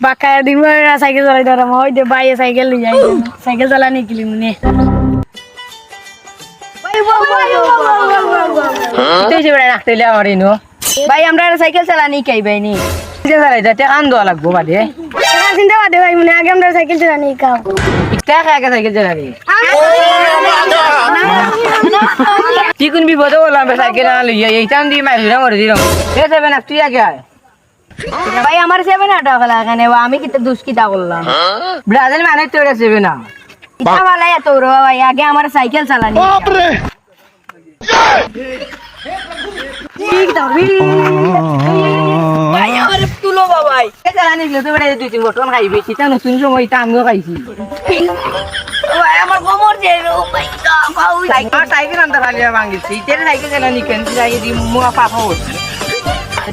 বাকা দিন সাইকেল চালাই ধরা ওই যে বাইরে সাইকেল নিয়ে যাই সাইকেল চালা নিকলি মনে ভাই আমরা সাইকেল চালানি কাই ভাই নি চালাই যাতে কান দেওয়া লাগবো বাদে চিন্তা বাদে ভাই মনে আগে আমরা সাইকেল চালানি কাও আগে সাইকেল চালানি তুই কোন বিপদে বললাম সাইকেল আনলি এইটান দিয়ে মারি মরে দিলাম না তুই আগে আয় ভাই আমার সেবে না টাকা লাগানে আমি কিতে দুষ্কিতা করলাম ব্রাজিল মানে তো এটা সেবে না ইতা वाला है तो रो भाई आगे हमारा साइकिल चलानी बाप रे ठीक था भाई हमारे तुलो भाई চালানি গেলে তো বেড়ে 2-3 বছর খাইবে সেটা নতুন সময় তা আমিও খাইছি ভাই আমার কোমর যে রো ভাই কা পাউ সাইকেল আনতে পারলি ভাঙিছি তেরে সাইকেল চালানি কেন যাই দি মুয়া পাপা হচ্ছে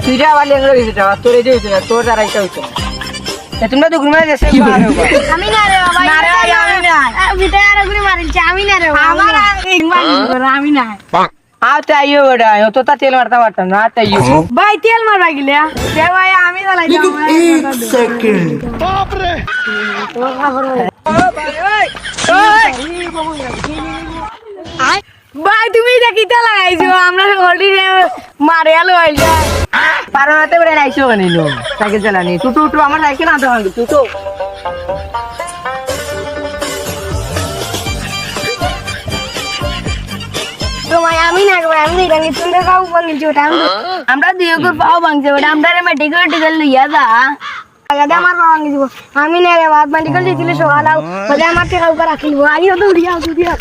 তুই যা वाले এগুলো দিতে তোরে দিতে তোর দ্বারা এটা হইতো তোমরা তো ঘুরে যাচ্ছে আমি না রে ভাই না রে আমি না বিটা আর ঘুরে মারিছে আমি না রে আমার আমি না আতে আইও বড়া তো তা তেল মারতা মারতাম না আতে আইও ভাই তেল মারবা গিলে রে ভাই আমি চালাই যাও 1 সেকেন্ড বাপ রে তোর খবর ভাই তুমি এটা কিটা লাগাইছো আমরা অলরেডি মারে আলো আইলা পারো হাতে বেড়ে আইছো কেন নো সাইকেল চালানি টুটু টু আমার সাইকেল আনতে হবে টুটু তো ভাই আমি না ভাই আমি জানি তুমি কাউ ভাঙিছো ওটা আমরা দুই করে পাও ভাঙছে ওটা আমরা মেডিকেল টিকেল লইয়া যা আগে আমার ভাঙিছো আমি না রে বাদ মেডিকেল দিছিলে সকাল আও বলে আমার টাকা উপর রাখিলবো আইও তো উড়িয়া উড়িয়া